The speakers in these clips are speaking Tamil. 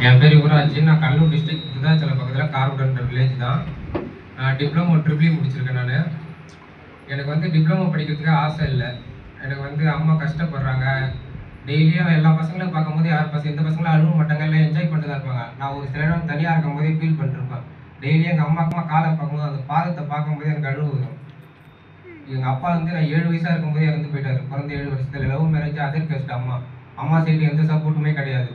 என் பேர் யுவராஜ். நான் கடலூர் டிஸ்ட்ரிக்ட் விருதாச்சலம் பக்கத்தில் கார்வுடன்ற வில்லேஜ் தான். டிப்ளமோ ட்ரிபிள் முடிச்சிருக்கேன் நான். எனக்கு வந்து டிப்ளமோ படிக்கிறதுக்கு ஆசை இல்லை. எனக்கு வந்து அம்மா கஷ்டப்படுறாங்க. டெய்லியும் எல்லா பசங்களும் பார்க்கும்போது எந்த பசங்களும் அழுவ மாட்டாங்க, எல்லாம் என்ஜாய் பண்ணிட்டு தான் இருப்பாங்க. நான் ஒரு சில இடம் தனியாக இருக்கும் போதே ஃபீல் பண்ணிருப்பேன். டெய்லியும் எங்கள் அம்மா காலை பார்க்கும்போது அந்த பாதத்தை பார்க்கும்போது எனக்கு அழுவு வரும். எங்கள் அப்பா வந்து நான் 7 வயசாக இருக்கும்போதே இறந்து போயிட்டாரு. பிறந்த 7 வருஷத்துல லவ் மேரேஜ், அதர் கேஸ்ட். அம்மா சைடு எந்த சப்போர்ட்டுமே கிடையாது.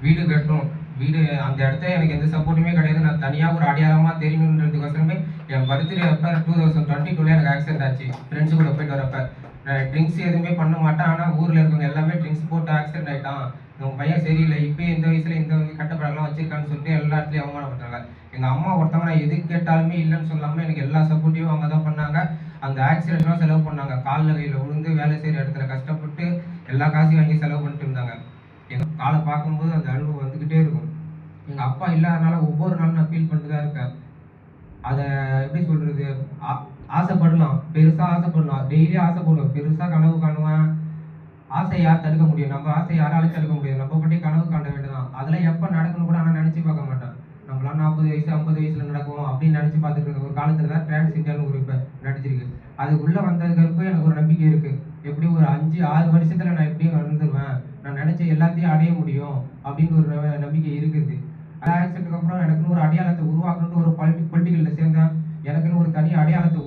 வீடு கட்டணும், வீடு அந்த இடத்துல எனக்கு எந்த சப்போர்ட்டுமே கிடையாது. நான் தனியாக ஒரு அடையாளமாக தெரியணுன்றதுக்கோசரமே என் பர்த்டே அப்போ 2022 எனக்கு ஆக்சிடென்ட் ஆச்சு. ஃப்ரெண்ட்ஸு கூட போயிட்டு வரப்ப நான் ட்ரிங்க்ஸ் எதுவுமே பண்ண மாட்டேன். ஆனால் ஊரில் இருக்கவங்க எல்லாமே ட்ரிங்க்ஸ் போட்டு ஆக்சிடென்ட் ஆகிட்டான், உங்கள் பையன் சரியில்லை, இப்போ இந்த வயசில் இந்த கட்டப்படலாம் வச்சிருக்கான்னு சொல்லிட்டு எல்லா இடத்துலையும் அவமானப்படுறாங்க. எங்கள் அம்மா ஒருத்தவங்க நான் எது கேட்டாலுமே இல்லைன்னு சொல்லாமல் எனக்கு எல்லா சப்போர்ட்டையும் அவங்க தான் பண்ணாங்க. அந்த ஆக்சிடென்ட்லாம் செலவு பண்ணாங்க. காலில் கையில் விழுந்து வேலை செய்கிற இடத்துல கஷ்டப்பட்டு எல்லா காசையும் வாங்கி செலவு பண்ணிட்டு இருந்தாங்க. எங்கள் காலை பார்க்கும்போது அந்த அழுவு வந்துக்கிட்டே இருக்கும். எங்கள் அப்பா இல்லாதனால ஒவ்வொரு நாளும் நான் ஃபீல் பண்ணிட்டு தான் இருக்கேன். அதை எப்படி சொல்கிறது, ஆசைப்படலாம், பெருசாக ஆசைப்படலாம், டெய்லி ஆசைப்படுவேன், பெருசாக கனவு காணுவேன். ஆசை யார் தடுக்க முடியும்? நம்ம ஆசை யாராலும் தடுக்க முடியாது. நம்ம பற்றி கனவு காண்ட வேண்டியதான். அதெல்லாம் எப்போ நடக்கணும் கூட ஆனால் நினச்சி பார்க்க மாட்டேன். நம்மளாம் 40 வயசு 50 வயசில் நடக்கும் அப்படின்னு நினச்சி பார்த்துட்டு இருக்க ஒரு காலத்தில் தான் டிரான்ஸ் இந்தியான்னு ஒரு இப்போ நடிச்சிருக்கு. அது உள்ளே வந்ததுக்கு எனக்கு ஒரு நம்பிக்கை இருக்குது. எப்படி ஒரு 5-6 வருஷத்தில் நான் எப்படியும் வந்துடுவேன், நான் நினச்ச எல்லாத்தையும் அடைய முடியும் அப்படின்னு ஒரு நம்பிக்கை இருக்குது. ஆக்சிடென்ட்டுக்கு அப்புறம் எனக்குன்னு ஒரு அடையாளத்தை உருவாக்கணும்னு ஒரு பொலிட்டிக்கலில் சேர்ந்தேன். எனக்குன்னு ஒரு தனி அடையாளத்தை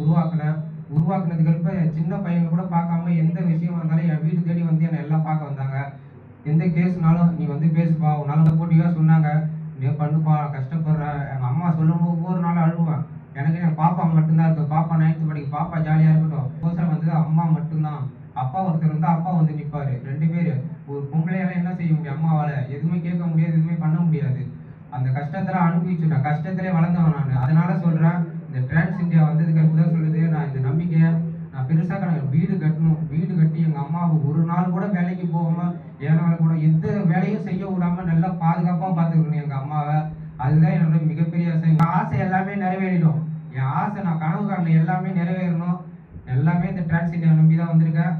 உருவாக்குனதுக்கு சின்ன பையனை கூட பார்க்காம எந்த விஷயம் வந்தாலும் என் வீடு தேடி வந்து என்னை எல்லாம் பார்க்க வந்தாங்க. எந்த கேஸ்னாலும் நீ வந்து பேசுப்பா, உன்னால் சப்போர்ட்டிவாக சொன்னாங்க, நீ பண்ணுப்பா, கஷ்டப்படுறேன். எங்கள் அம்மா சொல்லும் ஒவ்வொரு நாளும் அழுவேன். எனக்கு என் பாப்பா மட்டும்தான் இருக்குது. பாப்பா 9th படிக்கும், பாப்பா ஜாலியாக இருக்கட்டும். கோசரம் வந்தது அம்மா மட்டும்தான். அப்பா ஒருத்தர் வந்து அப்பா வந்து நிற்பார், 2 பேர். ஒரு பொம்பளையால் என்ன செய்ய முடியும்? அம்மாவால் எதுவுமே கேட்க முடியாது, எதுவுமே பண்ண முடியாது. அந்த கஷ்டத்தில் அனுபவிச்சுட்டேன், கஷ்டத்திலே வளர்ந்தவன் நான். அதனால சொல்கிறேன், இந்த டிரான்ஸ் இந்தியா வந்ததுக்கு தான் சொல்லுது, நான் இந்த நம்பிக்கையை நான் பெருசாக வீடு கட்டணும். வீடு கட்டி எங்கள் அம்மாவை ஒரு நாள் கூட வேலைக்கு போகாமல், ஏனால் கூட எந்த வேலையும் செய்ய விடாமல் நல்லா பாதுகாப்பாக பார்த்துக்கணும் எங்கள் அம்மாவை. அதுதான் என்னோட மிகப்பெரிய ஆசை. என் ஆசை எல்லாமே நிறைவேறிடும். என் ஆசை, நான் கனவு காண எல்லாமே நிறைவேறணும். எல்லாமே இந்த டிரான்ஸ் இந்தியா நம்பி தான் வந்திருக்கேன்.